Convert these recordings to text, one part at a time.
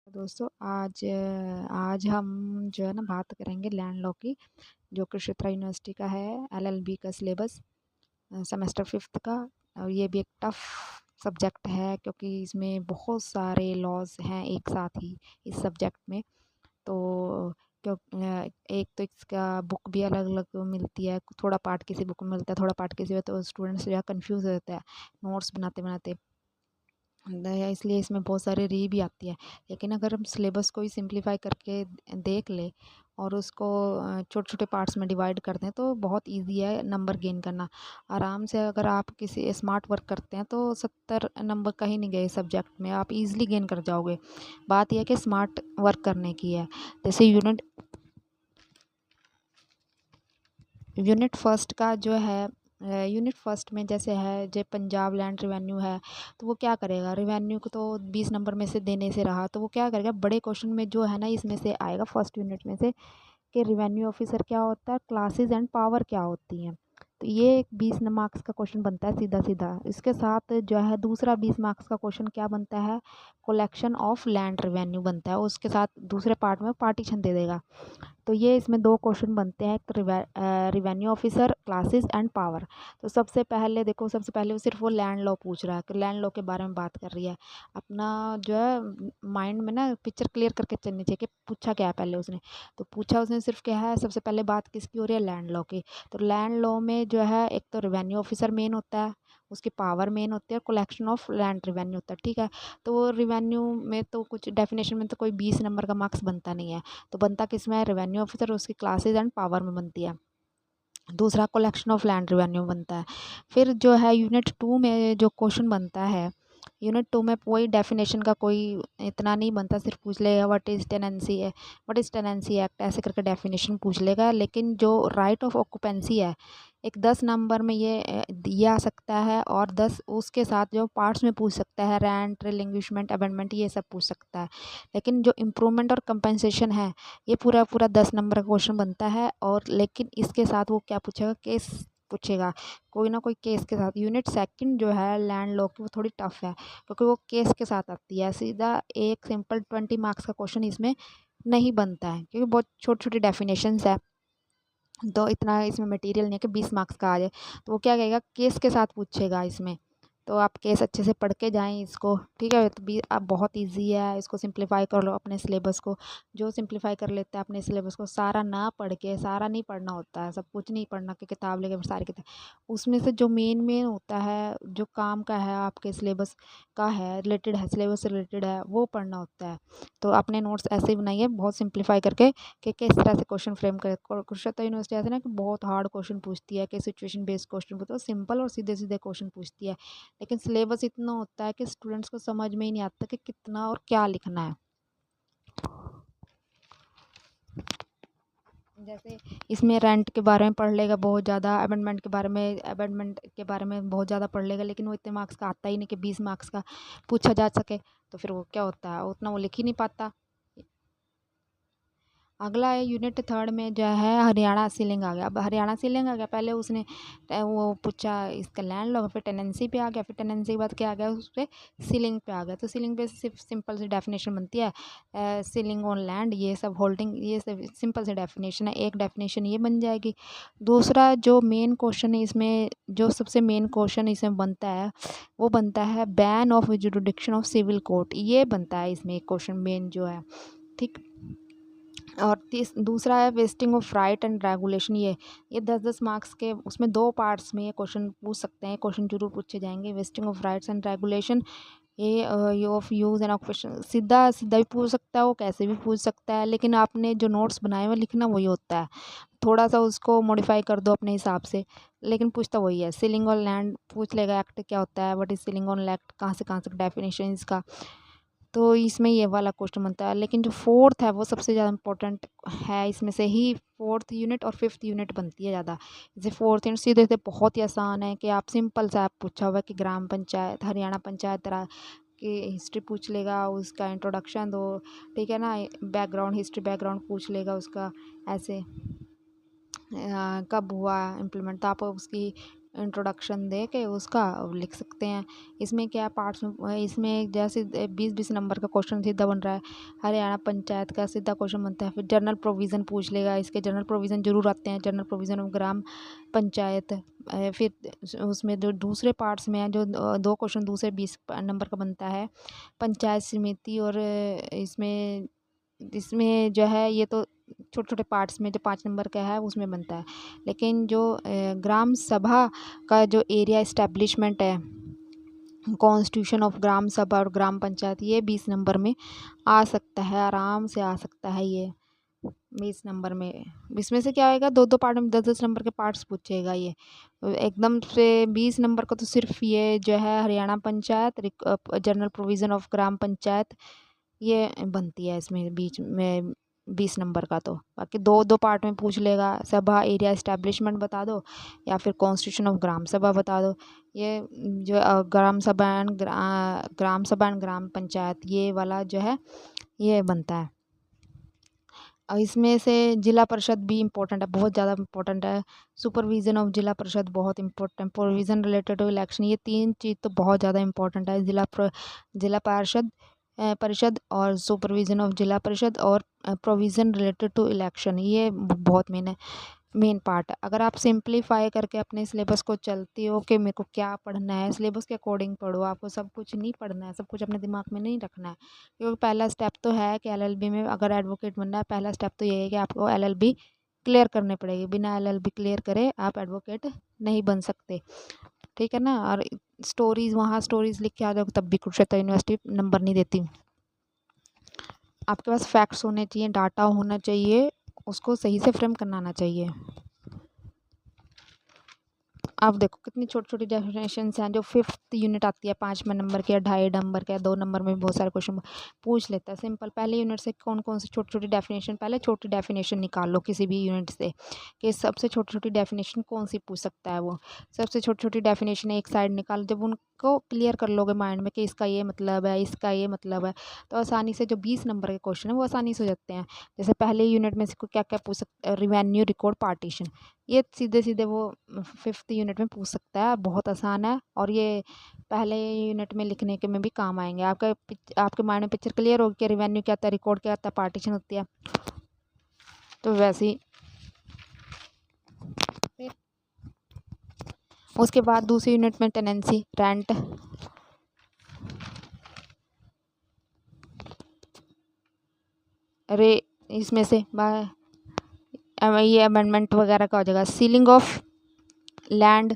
दोस्तों आज हम जो है ना बात करेंगे लैंड लॉ की, जो कुरुक्षेत्र यूनिवर्सिटी का है। एलएलबी का सिलेबस सेमेस्टर फिफ्थ का। और ये भी एक टफ सब्जेक्ट है क्योंकि इसमें बहुत सारे लॉज हैं एक साथ ही इस सब्जेक्ट में। तो एक तो इसका बुक भी अलग अलग मिलती है, थोड़ा पार्ट किसी बुक में मिलता है, थोड़ा पार्ट किसी में, तो स्टूडेंट्स जो है कन्फ्यूज़ हो जाता है नोट्स बनाते बनाते। इसलिए इसमें बहुत सारी री भी आती है। लेकिन अगर हम सिलेबस को ही सिंप्लीफाई करके देख ले और उसको छोटे छोटे पार्ट्स में डिवाइड कर दें तो बहुत इजी है नंबर गेन करना। आराम से अगर आप किसी स्मार्ट वर्क करते हैं तो 70 नंबर कहीं नहीं गए सब्जेक्ट में, आप इजीली गेन कर जाओगे। बात यह है कि स्मार्ट वर्क करने की है। जैसे यूनिट फर्स्ट का जो है, यूनिट फर्स्ट में जैसे है जो पंजाब लैंड रिवेन्यू है, तो वो क्या करेगा, रिवेन्यू को तो 20 नंबर में से देने से रहा, तो वो क्या करेगा बड़े क्वेश्चन में जो है ना इसमें से आएगा फर्स्ट यूनिट में से कि रिवेन्यू ऑफिसर क्या होता है, क्लासेस एंड पावर क्या होती हैं। तो ये एक 20 मार्क्स का क्वेश्चन बनता है सीधा सीधा। इसके साथ जो है दूसरा 20 मार्क्स का क्वेश्चन क्या बनता है, कलेक्शन ऑफ लैंड रिवेन्यू बनता है। उसके साथ दूसरे पार्ट में पार्टीशन दे देगा। तो ये इसमें दो क्वेश्चन बनते हैं, एक तो revenue officer, classes and power. तो सबसे पहले देखो, सबसे पहले वो सिर्फ वो लैंड लॉ पूछ रहा है कि लैंड लॉ के बारे में बात कर रही है। अपना जो है माइंड में ना पिक्चर क्लियर करके चलनी चाहिए कि पूछा क्या है पहले उसने। तो पूछा उसने सिर्फ क्या है, सबसे पहले बात किसकी हो रही है, लैंड लॉ की। तो लैंड लॉ में जो है एक तो रिवेन्यू ऑफिसर मेन होता है, उसकी पावर मेन होती है, कलेक्शन ऑफ लैंड रिवेन्यू होता है, ठीक है। तो वो रिवेन्यू में तो कुछ डेफिनेशन में तो कोई 20 नंबर का मार्क्स बनता नहीं है। तो बनता किस में है, रेवेन्यू ऑफिसर, उसकी क्लासेस एंड पावर में बनती है। दूसरा कलेक्शन ऑफ लैंड रेवेन्यू बनता है। फिर जो है यूनिट टू में जो क्वेश्चन बनता है, यूनिट टू में कोई डेफिनेशन का कोई इतना नहीं बनता, सिर्फ पूछ लेगा व्हाट इज़ टेनेंसी है, व्हाट इज़ टेनेंसी एक्ट, ऐसे करके डेफिनेशन पूछ लेगा। लेकिन जो राइट ऑफ ऑक्यूपेंसी है, एक 10 नंबर में ये आ सकता है, और 10 उसके साथ जो पार्ट्स में पूछ सकता है, रेंट, रिलिंग्विशमेंट, अबेंडमेंट, ये सब पूछ सकता है। लेकिन जो इम्प्रूवमेंट और कंपनसेशन है, ये पूरा पूरा 10 नंबर का क्वेश्चन बनता है। और लेकिन इसके साथ वो क्या पूछेगा, केस पूछेगा, कोई ना कोई केस के साथ। यूनिट सेकंड जो है लैंड लॉ की, वो थोड़ी टफ है क्योंकि वो केस के साथ आती है। सीधा एक सिंपल 20 मार्क्स का क्वेश्चन इसमें नहीं बनता है क्योंकि बहुत छोटी छोटी डेफिनेशंस है। तो इतना इसमें मटेरियल नहीं है कि 20 मार्क्स का आ जाए। तो वो क्या कहेगा, केस के साथ पूछेगा इसमें। तो आप केस अच्छे से पढ़ के जाएँ इसको, ठीक है। तो भी अब बहुत इजी है, इसको सिंप्लीफाई कर लो अपने सिलेबस को। जो सिंप्लीफाई कर लेता है अपने सिलेबस को, सारा ना पढ़ के, सारा नहीं पढ़ना होता है, सब कुछ नहीं पढ़ना कि किताब लेके सारी किताब, उसमें से जो मेन मेन होता है, जो काम का है, आपके सिलेबस का है, रिलेटेड है, सिलेबस से रिलेटेड है, वो पढ़ना होता है। तो अपने नोट्स ऐसे ही बनाइए बहुत सिंप्लीफाई करके कि किस तरह से क्वेश्चन फ्रेम करे। कुरुक्षेत्र यूनिवर्सिटी ऐसे ना कि बहुत हार्ड क्वेश्चन पूछती है, कि सिचुएशन बेस्ड क्वेश्चन पूछती है, सिंपल और सीधे सीधे क्वेश्चन पूछती है। लेकिन सिलेबस इतना होता है कि स्टूडेंट्स को समझ में ही नहीं आता कि कितना और क्या लिखना है। जैसे इसमें रेंट के बारे में पढ़ लेगा बहुत ज़्यादा, अमेंडमेंट के बारे में बहुत ज़्यादा पढ़ लेगा, लेकिन वो इतने मार्क्स का आता ही नहीं कि 20 मार्क्स का पूछा जा सके। तो फिर वो क्या होता है, उतना वो लिख ही नहीं पाता। अगला है यूनिट थर्ड में जो है हरियाणा सीलिंग आ गया। अब हरियाणा सीलिंग आ गया, पहले उसने वो पूछा इसका लैंड लॉ, फिर टेनेंसी पे आ गया, फिर टेनेंसी के बाद क्या आ गया, उस पर सीलिंग पे आ गया। तो सीलिंग पे सिर्फ सिंपल सी डेफिनेशन बनती है, सीलिंग ऑन लैंड, ये सब होल्डिंग, ये सब सिंपल सी डेफिनेशन है, एक डेफिनेशन ये बन जाएगी। दूसरा जो मेन क्वेश्चन है इसमें, जो सबसे मेन क्वेश्चन इसमें बनता है, वो बनता है ban of jurisdiction of civil court, ये बनता है इसमें एक क्वेश्चन मेन जो है, ठीक। और दूसरा है wasting of right and regulation. ये 10-10 मार्क्स के, उसमें दो पार्ट्स में ये क्वेश्चन पूछ सकते हैं, क्वेश्चन जरूर पूछे जाएंगे। Wasting of rights and regulation, ये ऑफ यूज़ एंड ऑक्यूपेशन, सीधा सीधा भी पूछ सकता है, वो कैसे भी पूछ सकता है। लेकिन आपने जो नोट्स बनाए हुए लिखना वही होता है, थोड़ा सा उसको मॉडिफाई कर दो अपने हिसाब से, लेकिन पूछता वही है। सीलिंग ऑन लैंड पूछ लेगा, एक्ट क्या होता है, what is ceiling on act, कहाँ से डेफिनेशन इसका। तो इसमें ये वाला क्वेश्चन बनता है। लेकिन जो फोर्थ है वो सबसे ज़्यादा इंपॉर्टेंट है, इसमें से ही फोर्थ यूनिट और फिफ्थ यूनिट बनती है ज़्यादा। जैसे फोर्थ यूनिट सीधे से बहुत ही आसान है कि आप सिंपल सा आप पूछा हुआ है कि ग्राम पंचायत, हरियाणा पंचायत राज की हिस्ट्री पूछ लेगा, उसका इंट्रोडक्शन दो, ठीक है ना, बैकग्राउंड हिस्ट्री बैकग्राउंड पूछ लेगा उसका, ऐसे कब हुआ इम्प्लीमेंट, तो आप उसकी इंट्रोडक्शन दे के उसका लिख सकते हैं। इसमें क्या पार्ट्स में, इसमें जैसे 20-20 नंबर का क्वेश्चन सीधा बन रहा है, हरियाणा पंचायत का सीधा क्वेश्चन बनता है। फिर जनरल प्रोविज़न पूछ लेगा, इसके जनरल प्रोविज़न जरूर आते हैं, general provision of gram panchayat. फिर उसमें जो दूसरे पार्ट्स में है, जो दो क्वेश्चन दूसरे 20 नंबर का बनता है, पंचायत समिति। और इसमें इसमें जो है ये तो छोटे छोटे पार्ट्स में जो 5 नंबर का है उसमें बनता है। लेकिन जो ग्राम सभा का जो एरिया इस्टेब्लिशमेंट है, कॉन्स्टिट्यूशन ऑफ ग्राम सभा और ग्राम पंचायत, ये 20 नंबर में आ सकता है, आराम से आ सकता है ये 20 नंबर में। इसमें से क्या होएगा, 2-2 पार्ट में 10-10 नंबर के पार्ट्स पूछेगा ये एकदम से। 20 नंबर का तो सिर्फ ये जो है Haryana panchayat, general provision of gram panchayat, ये बनती है इसमें बीच में 20 नंबर का। तो बाकी 2-2 पार्ट में पूछ लेगा, सभा एरिया इस्टेब्लिशमेंट बता दो या फिर कॉन्स्टिट्यूशन ऑफ ग्राम सभा बता दो। ये जो ग्राम सभा एंड ग्राम पंचायत, ये वाला जो है ये बनता है। और इसमें से जिला परिषद भी इम्पोर्टेंट है, बहुत ज़्यादा इम्पोर्टेंट है। सुपरविज़न ऑफ जिला परिषद बहुत important, provision related to election, ये 3 चीज़ तो बहुत ज़्यादा इम्पोर्टेंट है। जिला पार्षद परिषद और सुपरविज़न ऑफ जिला परिषद और प्रोविज़न रिलेटेड टू इलेक्शन, ये बहुत मेन पार्ट है। अगर आप सिंप्लीफाई करके अपने सिलेबस को चलती हो कि मेरे को क्या पढ़ना है, सिलेबस के अकॉर्डिंग पढ़ो, आपको सब कुछ नहीं पढ़ना है, सब कुछ अपने दिमाग में नहीं रखना है। क्योंकि पहला स्टेप तो है कि एलएलबी में अगर एडवोकेट बनना है, पहला स्टेप तो ये है कि आपको एलएलबी क्लियर करनी पड़ेगी। बिना एलएलबी क्लियर करे आप एडवोकेट नहीं बन सकते, ठीक है ना। और स्टोरीज लिख के आ जाओ तब भी कुरुक्षेत्र यूनिवर्सिटी नंबर नहीं देती। आपके पास फैक्ट्स होने चाहिए, डाटा होना चाहिए, उसको सही से फ्रेम करना आना चाहिए। आप देखो कितनी छोटी छोटी डेफिनेशंस हैं। जो 5th यूनिट आती है 5वें नंबर के या 2.5 नंबर के या 2 नंबर में भी बहुत सारे क्वेश्चन पूछ लेता है सिंपल। पहले यूनिट से कौन कौन सी छोटी छोटी डेफिनेशन, पहले छोटी डेफिनेशन निकाल लो किसी भी यूनिट से कि सबसे छोटी छोटी डेफिनेशन कौन सी पूछ सकता है वो। सबसे छोटी छोटी डेफिनेशन एक साइड निकाल, जब उनको क्लियर कर लोगे माइंड में कि इसका ये मतलब है, इसका ये मतलब है, तो आसानी से जो 20 नंबर के क्वेश्चन है वो आसानी से हो जाते हैं। जैसे पहले यूनिट में से क्या क्या पूछ सकते, रिवेन्यू रिकॉर्ड पार्टीशन, ये सीधे सीधे वो 5th यूनिट में पूछ सकता है, बहुत आसान है। और ये पहले यूनिट में लिखने के में भी काम आएंगे। आपके माइंड में पिक्चर क्लियर होगी कि रिवेन्यू क्या होता है, रिकॉर्ड क्या होता है, पार्टीशन होती है। तो वैसे ही फिर उसके बाद दूसरी यूनिट में टेनेंसी रेंट, रे इसमें से ये अमेंडमेंट वगैरह का हो जाएगा। सीलिंग ऑफ लैंड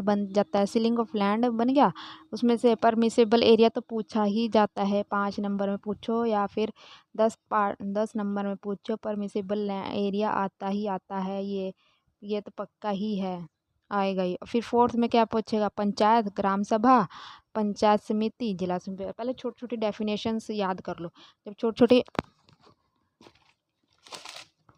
बन जाता है, सीलिंग ऑफ लैंड बन गया। उसमें से परमिसेबल एरिया तो पूछा ही जाता है, 5 नंबर में पूछो या फिर 10 नंबर में पूछो, परमिसेबल एरिया आता ही आता है, ये तो पक्का ही है, आएगा ही। फिर 4th में क्या पूछेगा, पंचायत, ग्राम सभा, पंचायत समिति, जिला समिति। पहले छोटी छोटी डेफिनेशंस याद कर लो। जब छोटी छोटी